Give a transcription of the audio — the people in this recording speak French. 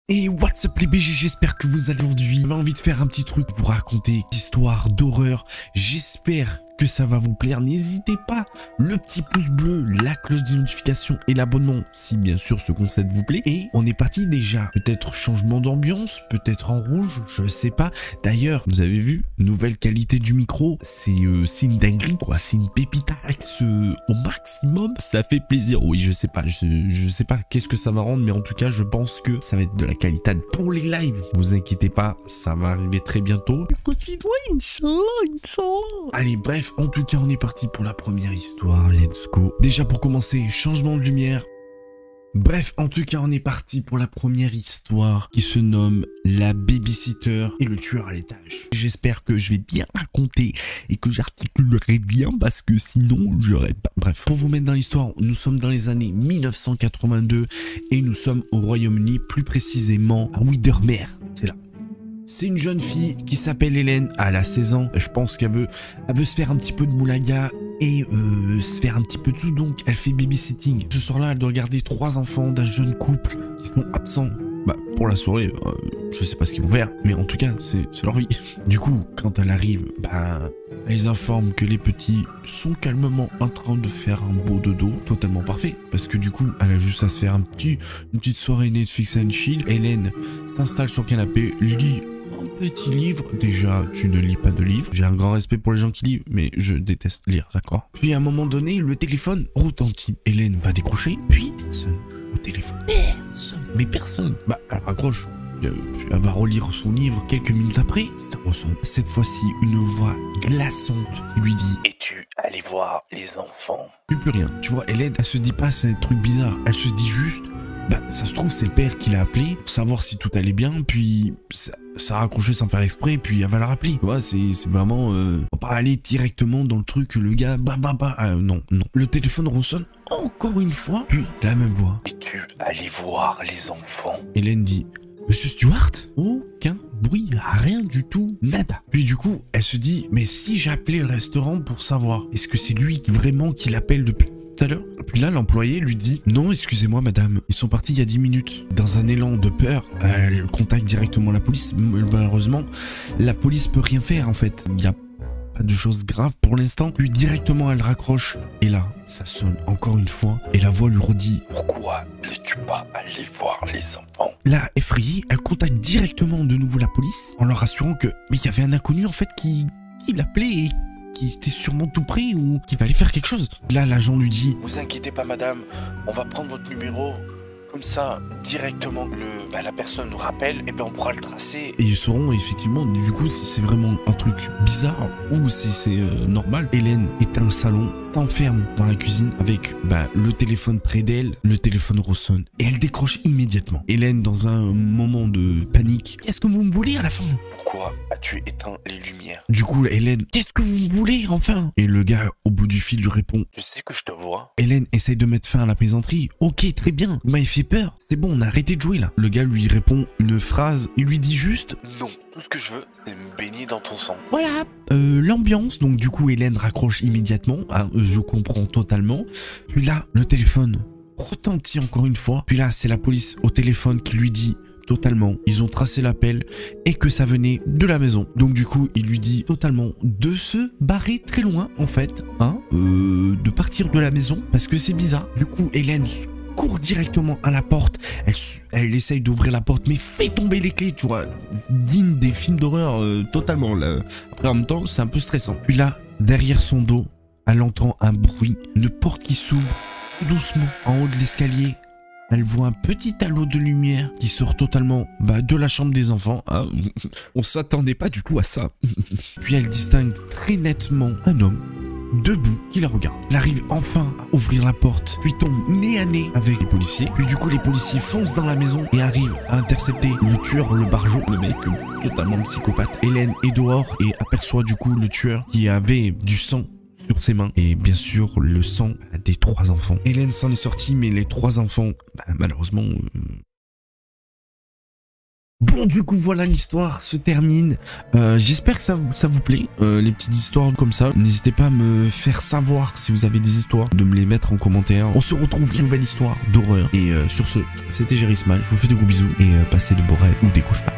Et what's up les BG, j'espère que vous allez aujourd'hui. J'avais envie de faire un petit truc, vous raconter une histoire d'horreur. J'espère que ça va vous plaire. N'hésitez pas, le petit pouce bleu, la cloche des notifications et l'abonnement si bien sûr ce concept vous plaît. Et on est parti déjà. Peut-être changement d'ambiance, peut-être en rouge, je sais pas. D'ailleurs, vous avez vu, nouvelle qualité du micro, c'est une dinguerie quoi, c'est une pépitax au maximum. Ça fait plaisir. Oui, je sais pas, je sais pas qu'est-ce que ça va rendre, mais en tout cas, je pense que ça va être de la qualité pour les lives. Vous inquiétez pas, ça va arriver très bientôt. Allez, bref, en tout cas, on est parti pour la première histoire. Let's go. Déjà, pour commencer, changement de lumière. Bref, en tout cas, on est parti pour la première histoire qui se nomme La babysitter et le tueur à l'étage. J'espère que je vais bien raconter et que j'articulerai bien parce que sinon, j'aurais pas... Bref, pour vous mettre dans l'histoire, nous sommes dans les années 1982 et nous sommes au Royaume-Uni, plus précisément à Windermere. C'est là. C'est une jeune fille qui s'appelle Hélène, elle a 16 ans, je pense qu'elle veut se faire un petit peu de moulaga et se faire un petit peu de sous, donc elle fait babysitting. Ce soir-là, elle doit garder 3 enfants d'un jeune couple qui sont absents. Bah, pour la soirée, je sais pas ce qu'ils vont faire, mais en tout cas, c'est leur vie. Du coup, quand elle arrive, bah, elle les informe que les petits sont calmement en train de faire un beau dodo, totalement parfait, parce que du coup, elle a juste à se faire une petite soirée Netflix and chill. Hélène s'installe sur le canapé, lit un petit livre. Déjà, tu ne lis pas de livre. J'ai un grand respect pour les gens qui lisent, mais je déteste lire, d'accord? Puis à un moment donné, le téléphone retentit. Hélène va décrocher, puis personne au téléphone. Personne. Mais personne. Bah, elle raccroche. Elle va relire son livre quelques minutes après. Ça ressemble. Cette fois-ci, une voix glaçante qui lui dit: Es-tu allé voir les enfants? Plus rien. Tu vois, Hélène, elle se dit pas c'est un truc bizarre. Elle se dit juste, bah, ça se trouve, c'est le père qui l'a appelé pour savoir si tout allait bien, puis ça a raccroché sans faire exprès, puis elle va la rappeler. Tu vois, c'est vraiment... on va pas aller directement dans le truc, le gars, non. Le téléphone ressonne encore une fois, puis la même voix. Es-tu allé voir les enfants? Hélène dit: Monsieur Stewart? Aucun bruit, rien du tout, nada. Puis du coup, elle se dit, mais si j'appelais le restaurant pour savoir, est-ce que c'est lui vraiment qui l'appelle depuis tout à l'heure? Puis là, l'employé lui dit: non, excusez-moi madame, ils sont partis il y a 10 minutes. Dans un élan de peur, elle contacte directement la police. Malheureusement, la police peut rien faire en fait. Il y a pas de choses graves pour l'instant. Puis directement, elle raccroche. Et là, ça sonne encore une fois. Et la voix lui redit: pourquoi n'es-tu pas allé voir les enfants? Là, effrayée, elle contacte directement de nouveau la police en leur assurant que mais il y avait un inconnu en fait qui l'appelait et qui était sûrement tout près ou qui fallait faire quelque chose. Là, l'agent lui dit: vous inquiétez pas madame, on va prendre votre numéro. Comme ça, directement, la personne nous rappelle, et ben on pourra le tracer. Et ils sauront effectivement, du coup, si c'est vraiment un truc bizarre ou si c'est normal. Hélène est un salon, s'enferme dans la cuisine avec le téléphone près d'elle. Le téléphone ressonne et elle décroche immédiatement. Hélène, dans un moment de panique: qu'est-ce que vous me voulez à la fin? Pourquoi as-tu éteint les lumières? Du coup, Hélène: qu'est-ce que vous me voulez enfin? Et le gars, au bout du fil, lui répond: je sais que je te vois. Hélène essaye de mettre fin à la plaisanterie. Ok, très bien, vous m'avez fait peur. C'est bon, on a arrêté de jouer là. Le gars lui répond une phrase. Il lui dit juste: non, tout ce que je veux, c'est me baigner dans ton sang. Voilà. L'ambiance. Donc du coup, Hélène raccroche immédiatement. Hein, je comprends totalement. Puis là, le téléphone retentit encore une fois. Puis là, c'est la police au téléphone qui lui dit totalement, ils ont tracé l'appel et que ça venait de la maison. Donc du coup, il lui dit totalement de se barrer très loin en fait, hein, de partir de la maison parce que c'est bizarre. Du coup, Hélène court directement à la porte. Elle essaye d'ouvrir la porte, mais fait tomber les clés, tu vois, digne des films d'horreur totalement. Là. Après, en même temps, c'est un peu stressant. Puis là, derrière son dos, elle entend un bruit, une porte qui s'ouvre doucement en haut de l'escalier. Elle voit un petit halo de lumière qui sort totalement de la chambre des enfants. Hein. On s'attendait pas du tout à ça. Puis elle distingue très nettement un homme debout qui la regarde. Elle arrive enfin à ouvrir la porte, puis tombe nez à nez avec les policiers. Puis du coup, les policiers foncent dans la maison et arrivent à intercepter le tueur, le barjot, le mec totalement psychopathe. Hélène est dehors et aperçoit du coup le tueur qui avait du sang sur ses mains et bien sûr le sang des 3 enfants. Hélène s'en est sortie, mais les 3 enfants, malheureusement, Bon, du coup, voilà, l'histoire se termine. J'espère que ça vous plaît, les petites histoires comme ça. N'hésitez pas à me faire savoir si vous avez des histoires, de me les mettre en commentaire. On se retrouve pour une nouvelle histoire d'horreur. Et sur ce, c'était Jerry Smile. Je vous fais de gros bisous et passez de beaux rêves ou des cauchemars.